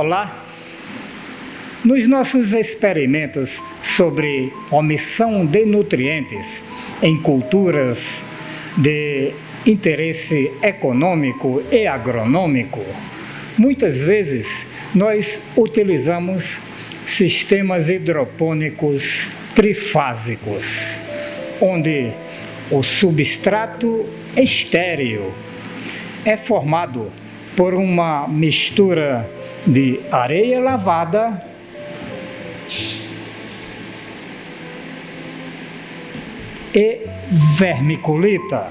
Olá! Nos nossos experimentos sobre omissão de nutrientes em culturas de interesse econômico e agronômico, muitas vezes nós utilizamos sistemas hidropônicos trifásicos, onde o substrato estéril é formado por uma mistura de areia lavada e vermiculita.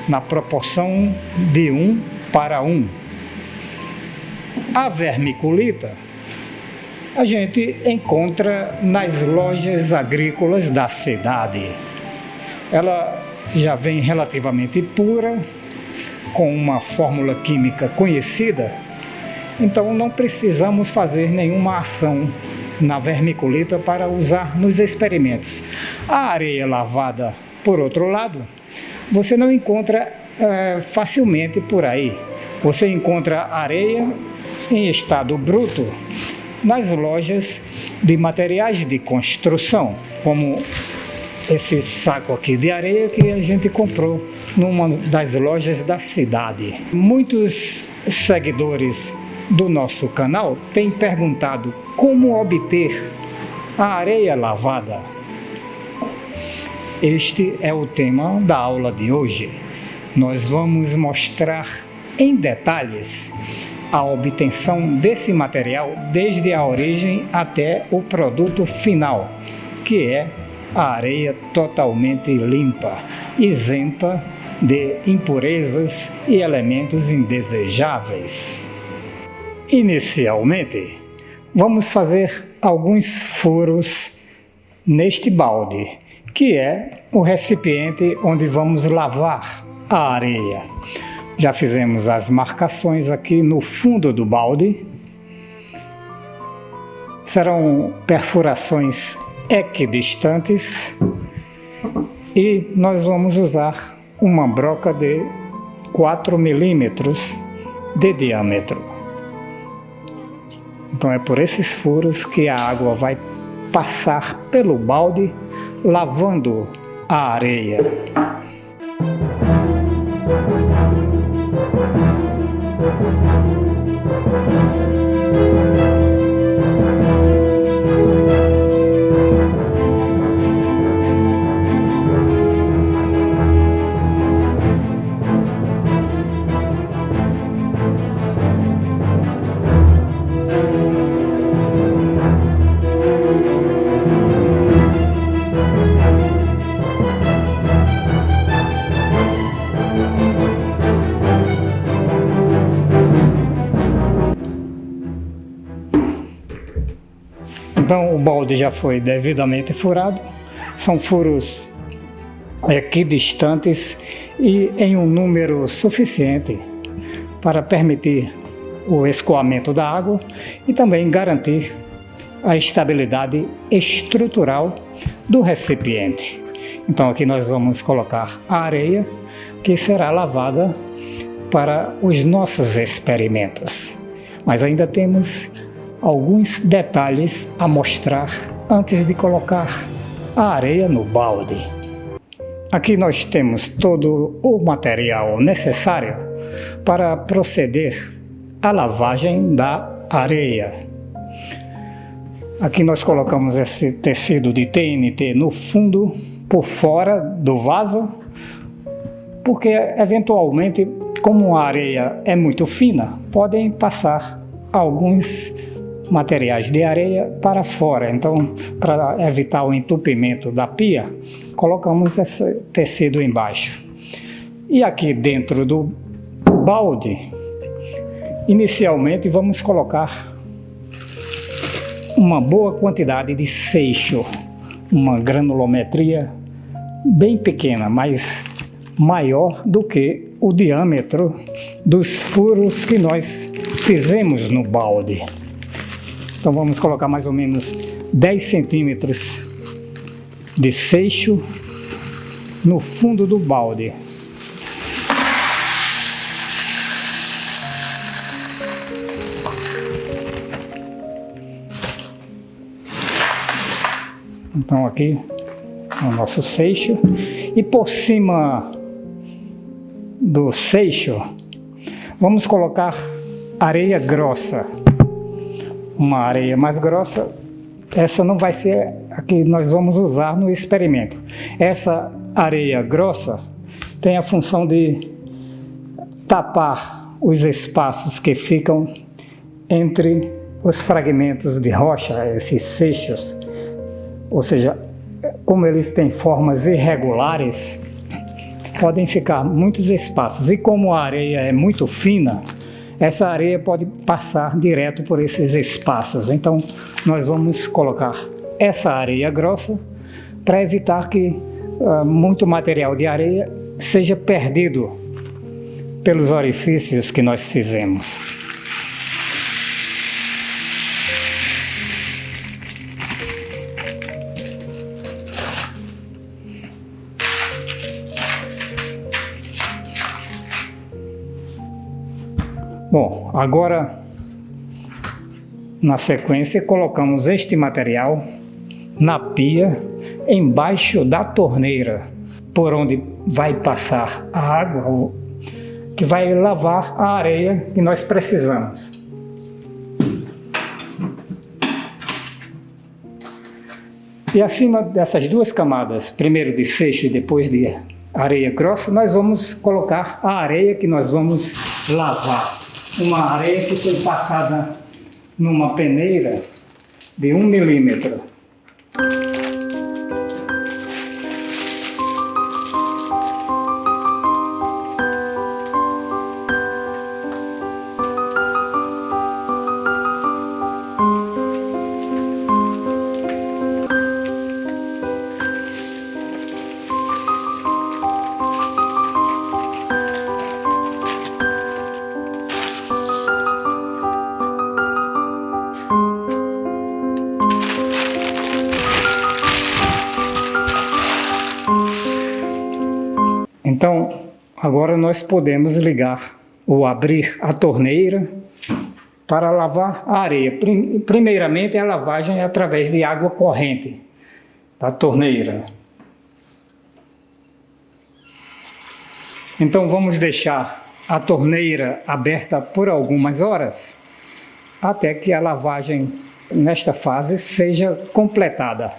Na proporção de 1:1. A vermiculita a gente encontra nas lojas agrícolas da cidade. Ela já vem relativamente pura, com uma fórmula química conhecida, então não precisamos fazer nenhuma ação na vermiculita para usar nos experimentos. A areia lavada, por outro lado, você não encontra facilmente por aí. Você encontra areia em estado bruto nas lojas de materiais de construção, como esse saco aqui de areia que a gente comprou numa das lojas da cidade. Muitos seguidores do nosso canal têm perguntado como obter a areia lavada. Este é o tema da aula de hoje. Nós vamos mostrar em detalhes a obtenção desse material desde a origem até o produto final, que é a areia totalmente limpa, isenta de impurezas e elementos indesejáveis. Inicialmente, vamos fazer alguns furos neste balde, que é o recipiente onde vamos lavar a areia. Já fizemos as marcações aqui no fundo do balde. Serão perfurações equidistantes e nós vamos usar uma broca de 4 milímetros de diâmetro. Então é por esses furos que a água vai passar pelo balde, lavando a areia. Então o balde já foi devidamente furado, são furos equidistantes e em um número suficiente para permitir o escoamento da água e também garantir a estabilidade estrutural do recipiente. Então aqui nós vamos colocar a areia que será lavada para os nossos experimentos, mas ainda temos alguns detalhes a mostrar antes de colocar a areia no balde. Aqui nós temos todo o material necessário para proceder à lavagem da areia. Aqui nós colocamos esse tecido de TNT no fundo, por fora do vaso, porque eventualmente, como a areia é muito fina, podem passar alguns materiais de areia para fora. Então, para evitar o entupimento da pia, colocamos esse tecido embaixo. E aqui dentro do balde, inicialmente vamos colocar uma boa quantidade de seixo, uma granulometria bem pequena, mas maior do que o diâmetro dos furos que nós fizemos no balde. Então vamos colocar mais ou menos 10 centímetros de seixo no fundo do balde. Então aqui o nosso seixo, e por cima do seixo vamos colocar areia grossa, uma areia mais grossa. Essa não vai ser a que nós vamos usar no experimento. Essa areia grossa tem a função de tapar os espaços que ficam entre os fragmentos de rocha, esses seixos, ou seja, como eles têm formas irregulares, podem ficar muitos espaços, e como a areia é muito fina, essa areia pode passar direto por esses espaços. Então nós vamos colocar essa areia grossa para evitar que muito material de areia seja perdido pelos orifícios que nós fizemos. Bom, agora na sequência colocamos este material na pia embaixo da torneira, por onde vai passar a água que vai lavar a areia que nós precisamos. E acima dessas duas camadas, primeiro de seixo e depois de areia grossa, nós vamos colocar a areia que nós vamos lavar. Uma areia que foi passada numa peneira de 1 milímetro. Então, agora nós podemos ligar ou abrir a torneira para lavar a areia. Primeiramente, a lavagem é através de água corrente da torneira. Então, vamos deixar a torneira aberta por algumas horas, até que a lavagem nesta fase seja completada.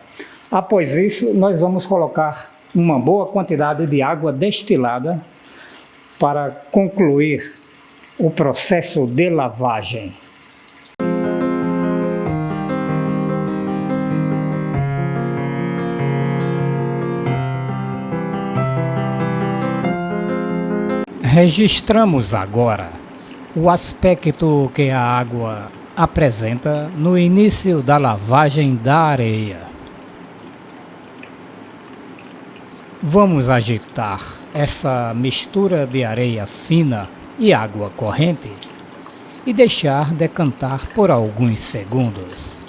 Após isso, nós vamos colocar uma boa quantidade de água destilada para concluir o processo de lavagem. Registramos agora o aspecto que a água apresenta no início da lavagem da areia. Vamos agitar essa mistura de areia fina e água corrente e deixar decantar por alguns segundos.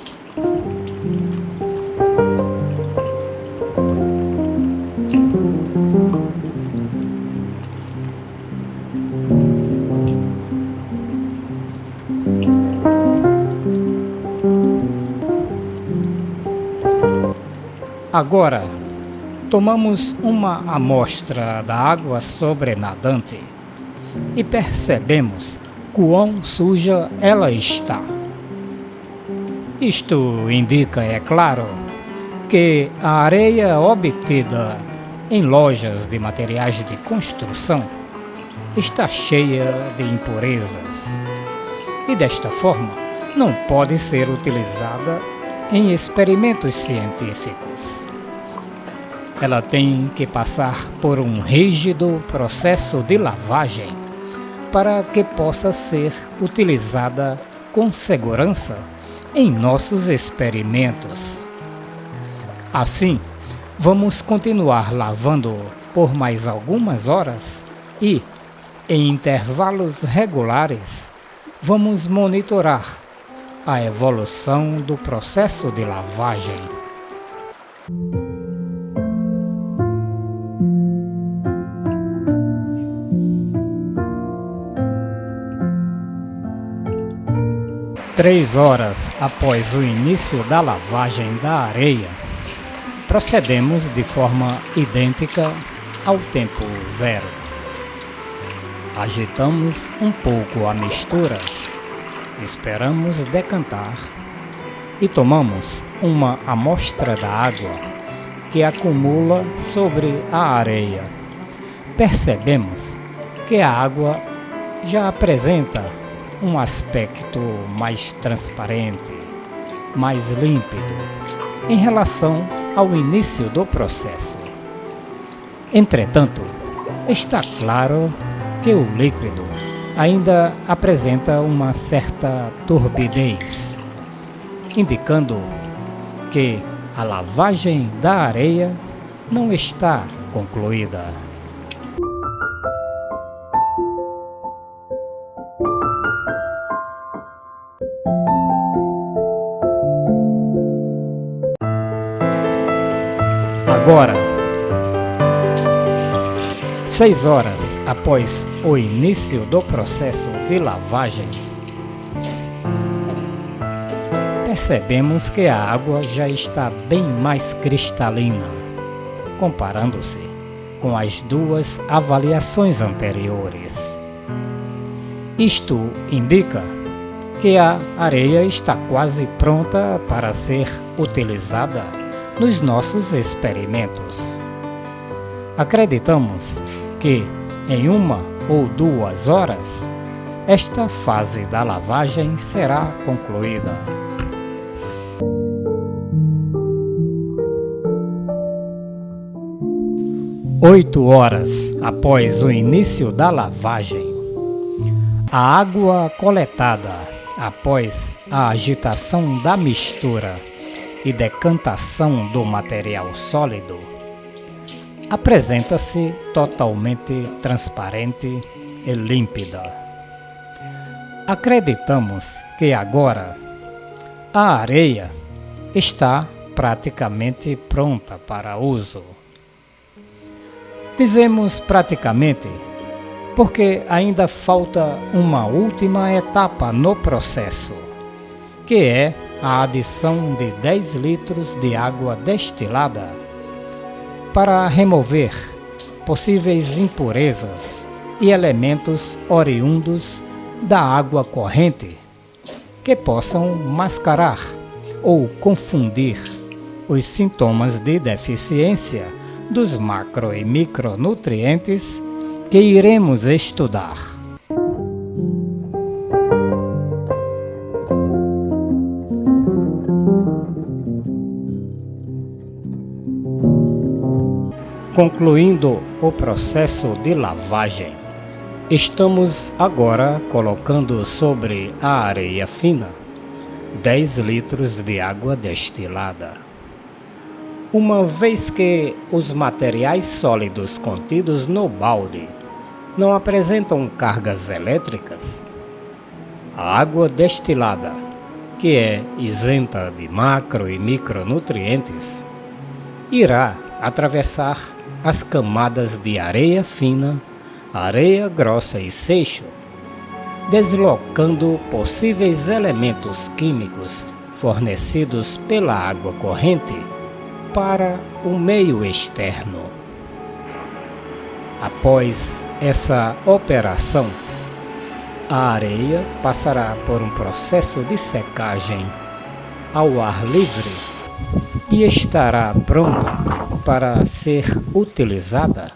Agora, tomamos uma amostra da água sobrenadante e percebemos quão suja ela está. Isto indica, é claro, que a areia obtida em lojas de materiais de construção está cheia de impurezas e, desta forma, não pode ser utilizada em experimentos científicos. Ela tem que passar por um rígido processo de lavagem para que possa ser utilizada com segurança em nossos experimentos. Assim, vamos continuar lavando por mais algumas horas e, em intervalos regulares, vamos monitorar a evolução do processo de lavagem. Três horas após o início da lavagem da areia, procedemos de forma idêntica ao tempo zero. Agitamos um pouco a mistura, esperamos decantar e tomamos uma amostra da água que acumula sobre a areia. Percebemos que a água já apresenta um aspecto mais transparente, mais límpido, em relação ao início do processo. Entretanto, está claro que o líquido ainda apresenta uma certa turbidez, indicando que a lavagem da areia não está concluída. Agora, 6 horas após o início do processo de lavagem, percebemos que a água já está bem mais cristalina, comparando-se com as duas avaliações anteriores. Isto indica que a areia está quase pronta para ser utilizada nos nossos experimentos. Acreditamos que em 1 ou 2 horas esta fase da lavagem será concluída. Oito horas após o início da lavagem, a água coletada após a agitação da mistura e decantação do material sólido apresenta-se totalmente transparente e límpida. Acreditamos que agora a areia está praticamente pronta para uso. Dizemos praticamente porque ainda falta uma última etapa no processo, que é a adição de 10 litros de água destilada para remover possíveis impurezas e elementos oriundos da água corrente que possam mascarar ou confundir os sintomas de deficiência dos macro e micronutrientes que iremos estudar. Concluindo o processo de lavagem, estamos agora colocando sobre a areia fina 10 litros de água destilada. Uma vez que os materiais sólidos contidos no balde não apresentam cargas elétricas, a água destilada, que é isenta de macro e micronutrientes, irá atravessar as camadas de areia fina, areia grossa e seixo, deslocando possíveis elementos químicos fornecidos pela água corrente para o meio externo. Após essa operação, a areia passará por um processo de secagem ao ar livre e estará pronta para ser utilizada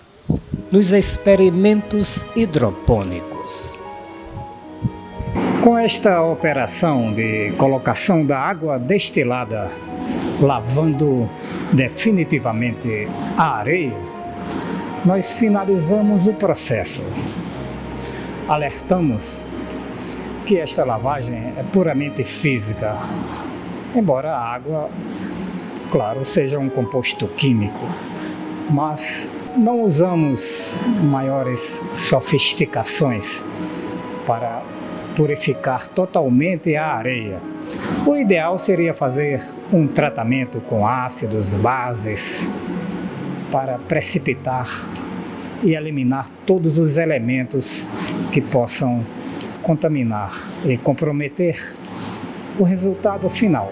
nos experimentos hidropônicos. Com esta operação de colocação da água destilada, lavando definitivamente a areia, nós finalizamos o processo. Alertamos que esta lavagem é puramente física, embora a água, claro, seja um composto químico, mas não usamos maiores sofisticações para purificar totalmente a areia. O ideal seria fazer um tratamento com ácidos, bases, para precipitar e eliminar todos os elementos que possam contaminar e comprometer o resultado final.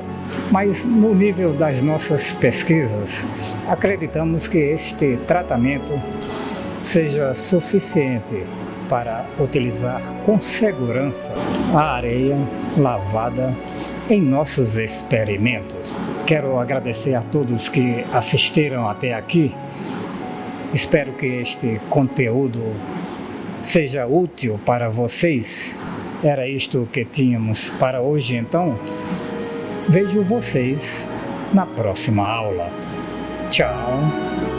mas no nível das nossas pesquisas, acreditamos que este tratamento seja suficiente para utilizar com segurança a areia lavada em nossos experimentos. Quero agradecer a todos que assistiram até aqui. Espero que este conteúdo seja útil para vocês. Era isto que tínhamos para hoje, então. Vejo vocês na próxima aula. Tchau!